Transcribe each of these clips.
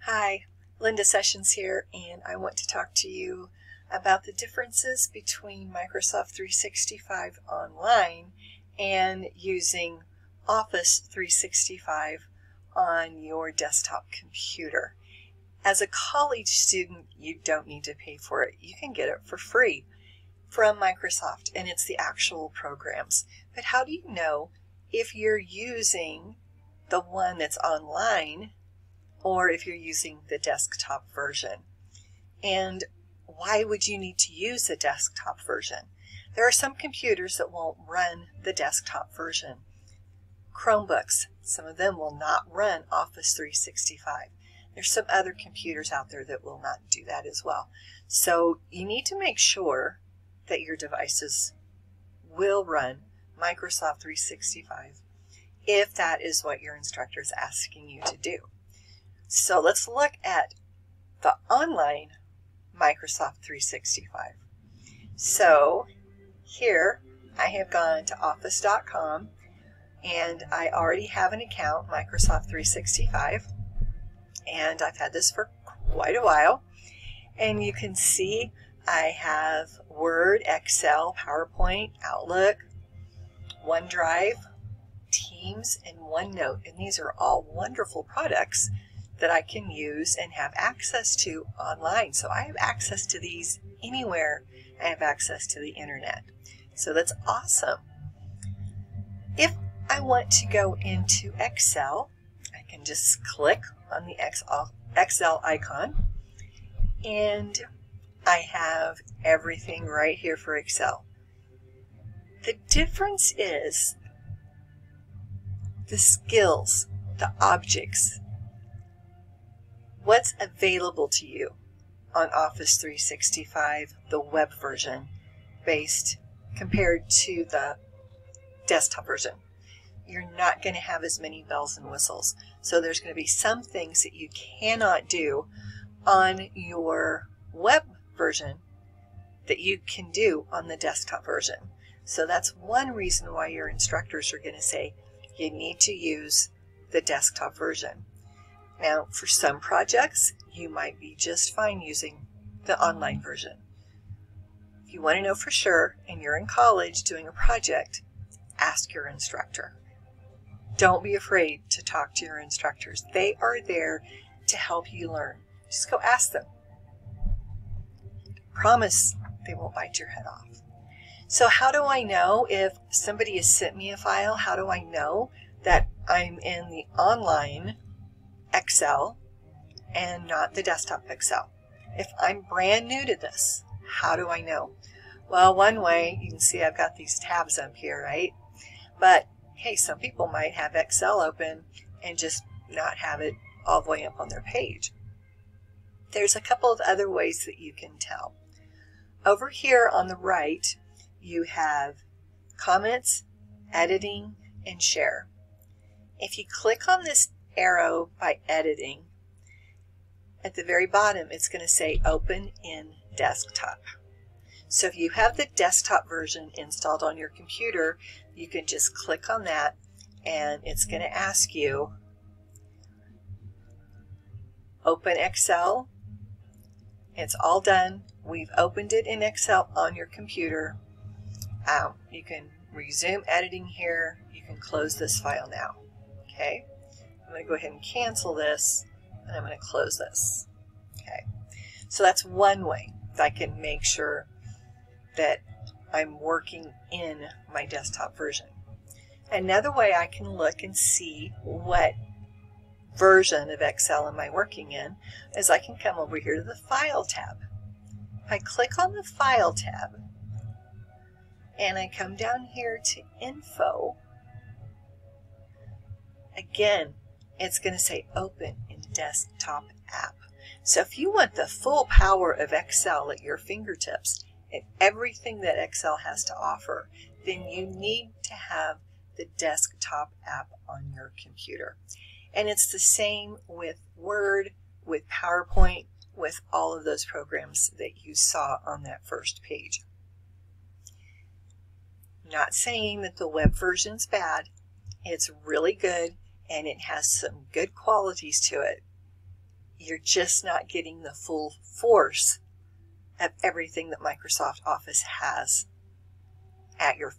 Hi, Linda Sessions here, and I want to talk to you about the differences between Microsoft 365 Online and using Office 365 on your desktop computer. As a college student, you don't need to pay for it. You can get it for free from Microsoft, and it's the actual programs. But how do you know if you're using the one that's online or if you're using the desktop version? And why would you need to use the desktop version? There are some computers that won't run the desktop version. Chromebooks, some of them will not run Office 365. There's some other computers out there that will not do that as well. So you need to make sure that your devices will run Microsoft 365 if that is what your instructor is asking you to do. So let's look at the online Microsoft 365. So here I have gone to office.com and I already have an account, Microsoft 365, and I've had this for quite a while. And you can see I have Word, Excel, PowerPoint, Outlook, OneDrive, Teams, and OneNote. And these are all wonderful products that I can use and have access to online. So I have access to these anywhere I have access to the internet. So that's awesome. If I want to go into Excel, I can just click on the Excel icon, and I have everything right here for Excel. The difference is the skills, the objects, what's available to you on Office 365, the web version, based compared to the desktop version. You're not going to have as many bells and whistles. So there's going to be some things that you cannot do on your web version that you can do on the desktop version. So that's one reason why your instructors are going to say you need to use the desktop version. Now, for some projects, you might be just fine using the online version. If you want to know for sure and you're in college doing a project, ask your instructor. Don't be afraid to talk to your instructors. They are there to help you learn. Just go ask them. Promise they won't bite your head off. So how do I know if somebody has sent me a file? How do I know that I'm in the online Excel and not the desktop Excel? If I'm brand new to this, how do I know? Well, one way, you can see I've got these tabs up here, right? But hey, some people might have Excel open and just not have it all the way up on their page. There's a couple of other ways that you can tell. Over here on the right, you have comments, editing, and share. If you click on this arrow by editing, at the very bottom it's going to say open in desktop. So if you have the desktop version installed on your computer, you can just click on that and it's going to ask you open Excel. It's all done. We've opened it in Excel on your computer. You can resume editing here. You can close this file now. Okay. I'm going to go ahead and cancel this, and I'm going to close this. Okay, so that's one way I can make sure that I'm working in my desktop version. Another way I can look and see what version of Excel am I working in is I can come over here to the File tab. If I click on the File tab and I come down here to Info, again, it's going to say open in desktop app. So if you want the full power of Excel at your fingertips and everything that Excel has to offer, then you need to have the desktop app on your computer. And it's the same with Word, with PowerPoint, with all of those programs that you saw on that first page. Not saying that the web version's bad. It's really good and it has some good qualities to it. you're just not getting the full force of everything that Microsoft Office has at your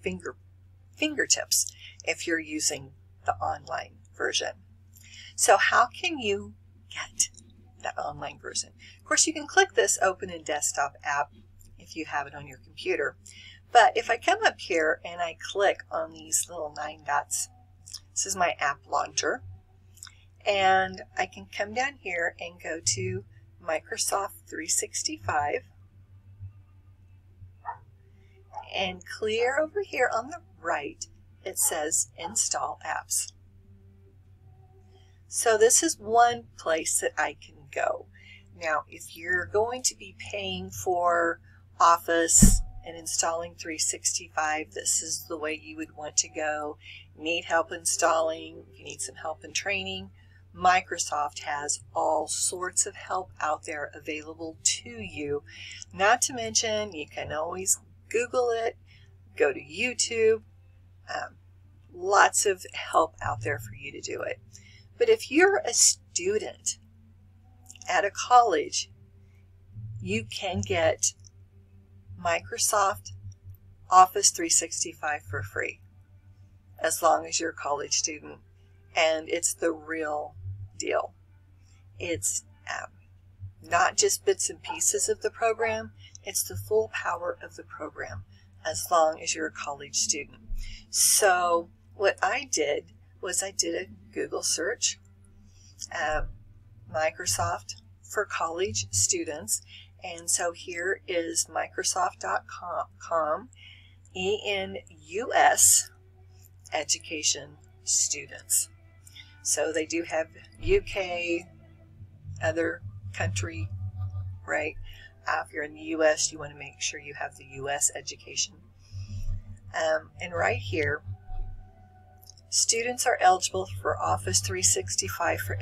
fingertips if you're using the online version. So how can you get that online version? Of course, you can click this Open in Desktop app if you have it on your computer. But if I come up here and I click on these little 9 dots, this is my app launcher, and I can come down here and go to Microsoft 365 and clear over here on the right, it says Install Apps. So this is one place that I can go. Now, if you're going to be paying for Office and installing 365, this is the way you would want to go. Need help installing, if you need some help in training, Microsoft has all sorts of help out there available to you. Not to mention, you can always Google it, go to YouTube, lots of help out there for you to do it. But if you're a student at a college, you can get Microsoft Office 365 for free, as long as you're a college student, and it's the real deal. It's not just bits and pieces of the program, it's the full power of the program, as long as you're a college student. So what I did was I did a Google search, Microsoft for college students, and so here is Microsoft.com, ENUS, education students. So they do have UK, other country, right? If you're in the US, you want to make sure you have the US education. And right here, students are eligible for Office 365 for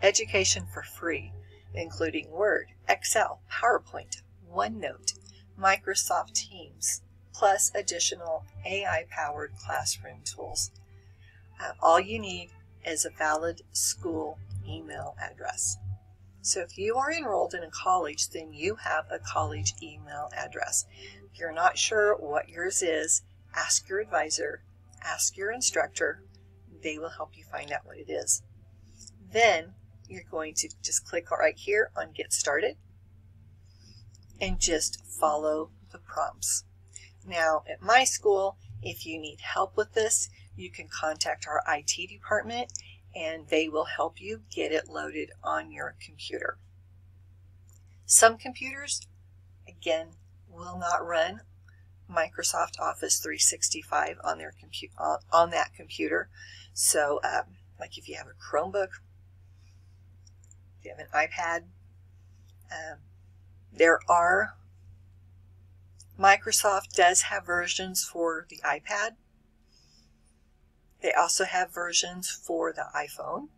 education for free, including Word, Excel, PowerPoint, OneNote, Microsoft Teams, plus additional AI-powered classroom tools. All you need is a valid school email address. So if you are enrolled in a college, then you have a college email address. If you're not sure what yours is, ask your advisor, ask your instructor. They will help you find out what it is. Then you're going to just click right here on Get Started and just follow the prompts. Now at my school, if you need help with this, you can contact our IT department and they will help you get it loaded on your computer. Some computers, again, will not run Microsoft Office 365 on their on that computer. So like if you have a Chromebook, if you have an iPad, Microsoft does have versions for the iPad. They also have versions for the iPhone,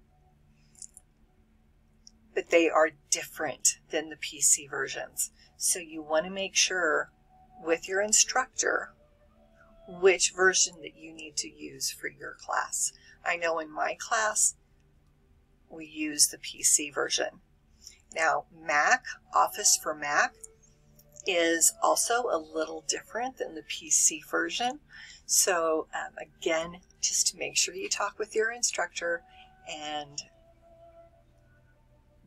but they are different than the PC versions. So you want to make sure with your instructor which version that you need to use for your class. I know in my class, we use the PC version. Now, Mac, Office for Mac, is also a little different than the PC version. So again, just to make sure you talk with your instructor and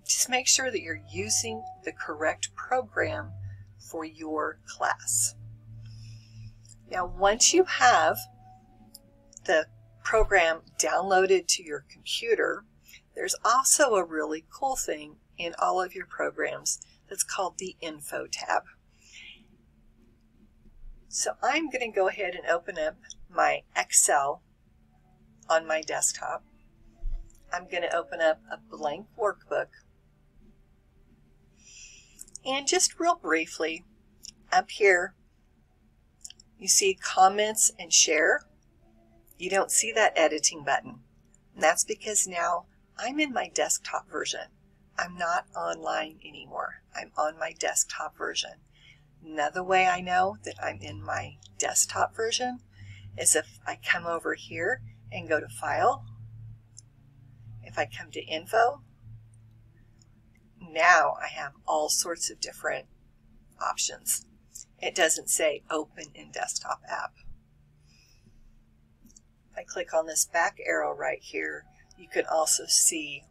just make sure that you're using the correct program for your class. Now, once you have the program downloaded to your computer, there's also a really cool thing in all of your programs that's called the Info tab. So I'm going to go ahead and open up my Excel on my desktop. I'm going to open up a blank workbook. And just real briefly, up here, you see comments and share. You don't see that editing button. And that's because now I'm in my desktop version. I'm not online anymore. I'm on my desktop version. Another way I know that I'm in my desktop version is if I come over here and go to File. If I come to Info, now I have all sorts of different options. It doesn't say open in desktop app. If I click on this back arrow right here, you can also see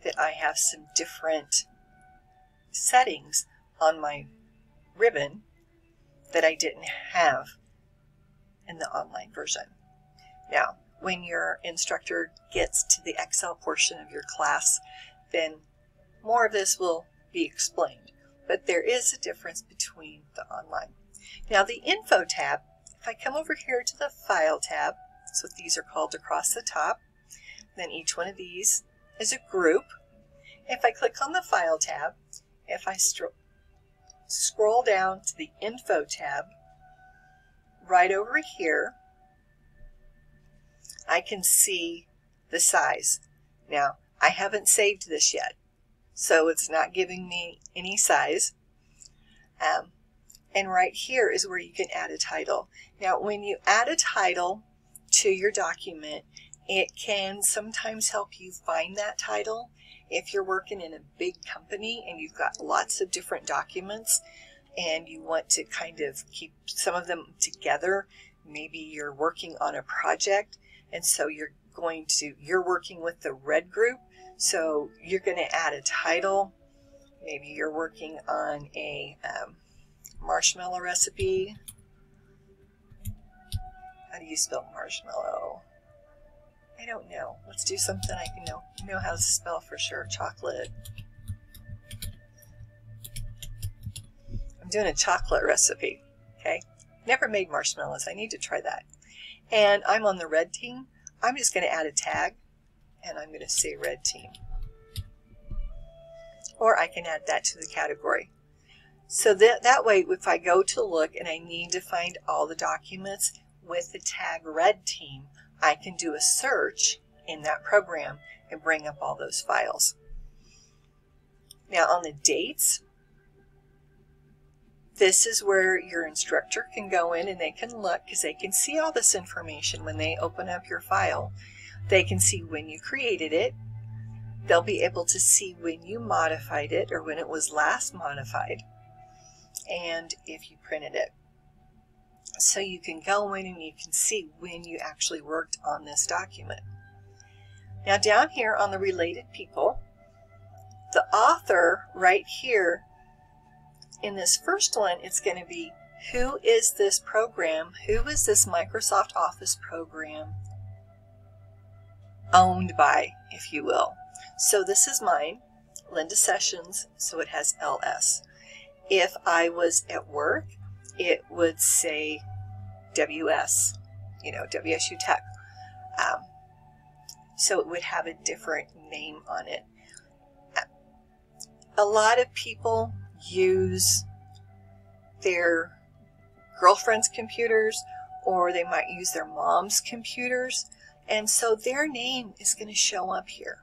that I have some different settings on my ribbon that I didn't have in the online version. Now, when your instructor gets to the Excel portion of your class, then more of this will be explained. But there is a difference between the online. Now, the Info tab, if I come over here to the File tab, so these are called across the top, then each one of these is a group. If I click on the File tab, if I scroll down to the Info tab, right over here, I can see the size. Now, I haven't saved this yet, so it's not giving me any size. And right here is where you can add a title. Now, when you add a title to your document, it can sometimes help you find that title. If you're working in a big company and you've got lots of different documents and you want to kind of keep some of them together, maybe you're working on a project and so you're working with the red group, so you're going to add a title. Maybe you're working on a marshmallow recipe. How do you spell marshmallow? I don't know. Let's do something I can know how to spell for sure. Chocolate. I'm doing a chocolate recipe. Okay. Never made marshmallows. I need to try that. And I'm on the red team. I'm just going to add a tag and I'm going to say red team. Or I can add that to the category. So that way, if I go to look and I need to find all the documents with the tag red team, I can do a search in that program and bring up all those files. Now on the dates, this is where your instructor can go in and they can look, because they can see all this information when they open up your file. They can see when you created it. They'll be able to see when you modified it or when it was last modified, and if you printed it. So you can go in and you can see when you actually worked on this document. Now down here on the related people, the author right here in this first one, it's going to be who is this program, who is this Microsoft Office program owned by, if you will. So this is mine, Linda Sessions, so it has LS. If I was at work, it would say WS, WSU Tech. So it would have a different name on it. A lot of people use their girlfriend's computers, or they might use their mom's computers, and so their name is going to show up here.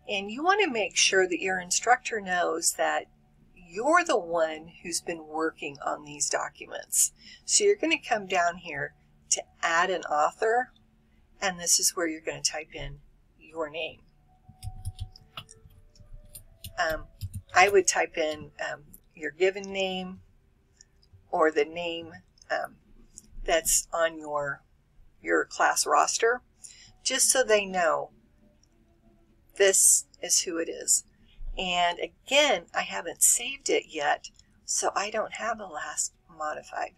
And you want to make sure that your instructor knows that you're the one who's been working on these documents. So you're going to come down here to add an author, and this is where you're going to type in your name. I would type in your given name or the name that's on your class roster, just so they know this is who it is. And again, I haven't saved it yet, so I don't have a last modified.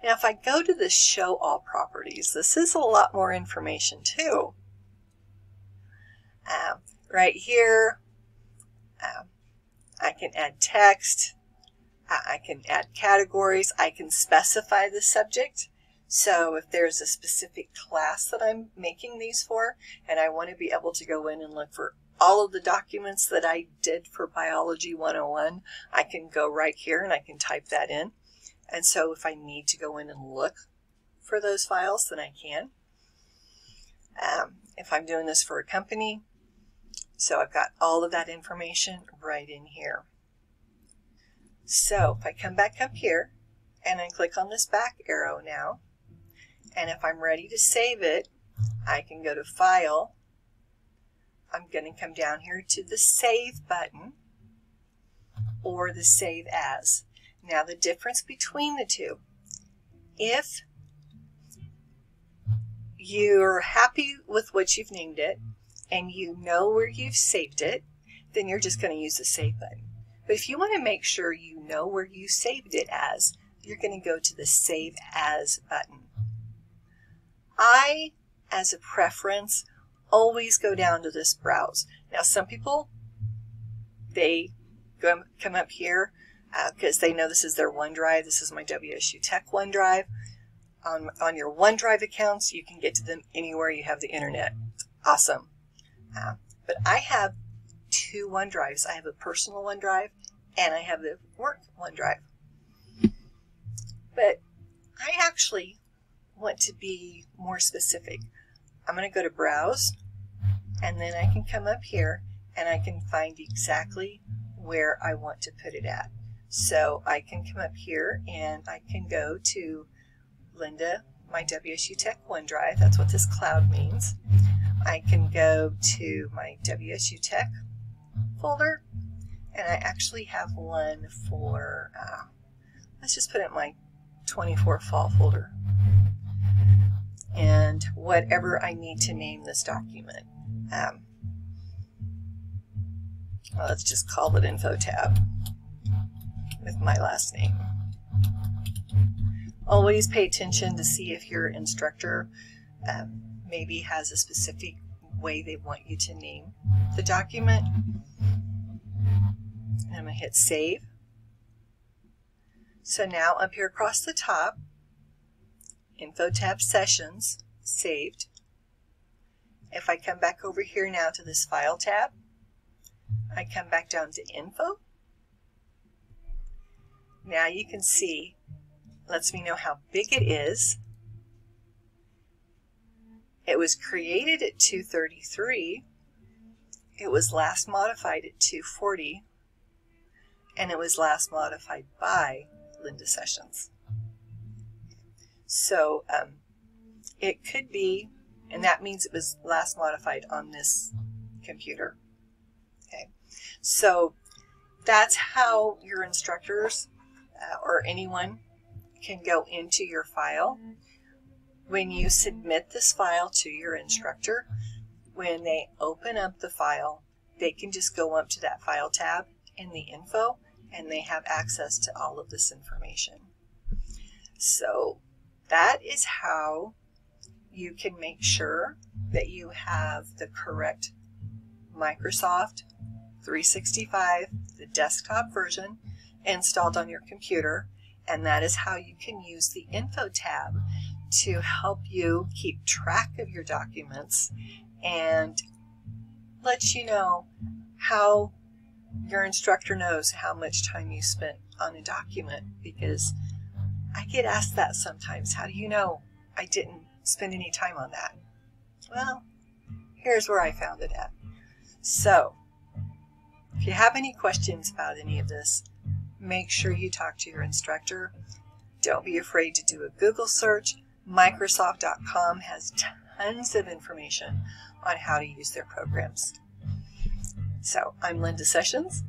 Now if I go to the show all properties, this is a lot more information too. Right here, I can add text, I can add categories, I can specify the subject. So if there's a specific class that I'm making these for, and I want to be able to go in and look for all of the documents that I did for Biology 101, I can go right here and I can type that in. And so if I need to go in and look for those files, then I can. If I'm doing this for a company, so I've got all of that information right in here. So if I come back up here and I click on this back arrow now, and if I'm ready to save it, I can go to File. I'm going to come down here to the Save button, or the Save As. Now the difference between the two, if you're happy with what you've named it and you know where you've saved it, then you're just going to use the Save button. But if you want to make sure you know where you saved it as, you're going to go to the Save As button. I, as a preference, always go down to this Browse. Now some people, they come up here because they know this is their OneDrive. This is my WSU Tech OneDrive. On your OneDrive accounts, you can get to them anywhere you have the internet. Awesome. But I have two OneDrives. I have a personal OneDrive and I have the work OneDrive. But I actually want to be more specific. I'm going to go to Browse, and then I can come up here and I can find exactly where I want to put it at. So I can come up here and I can go to Linda, my WSU Tech OneDrive. That's what this cloud means. I can go to my WSU Tech folder, and I actually have one for, let's just put it in my 24 fall folder. And whatever I need to name this document. Well, let's just call it Info tab with my last name. Always pay attention to see if your instructor maybe has a specific way they want you to name the document. And I'm going to hit Save. So now up here across the top, Info tab Sessions, saved. If I come back over here now to this File tab, I come back down to Info. Now you can see, lets me know how big it is. It was created at 233. It was last modified at 240. And it was last modified by Linda Sessions. So it could be, and that means it was last modified on this computer. Okay, so that's how your instructors or anyone can go into your file. When you submit this file to your instructor, when they open up the file, they can just go up to that File tab in the Info, and they have access to all of this information. So that is how you can make sure that you have the correct Microsoft 365, the desktop version, installed on your computer, and that is how you can use the Info tab to help you keep track of your documents and let you know how your instructor knows how much time you spent on a document, because I get asked that sometimes. How do you know I didn't spend any time on that? Well, here's where I found it at. So, if you have any questions about any of this, make sure you talk to your instructor. Don't be afraid to do a Google search. Microsoft.com has tons of information on how to use their programs. So, I'm Linda Sessions.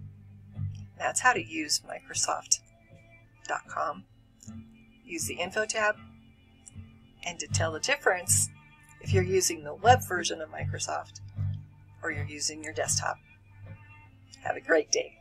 That's how to use Microsoft.com. Use the Info tab, and to tell the difference if you're using the web version of Microsoft or you're using your desktop. Have a great day.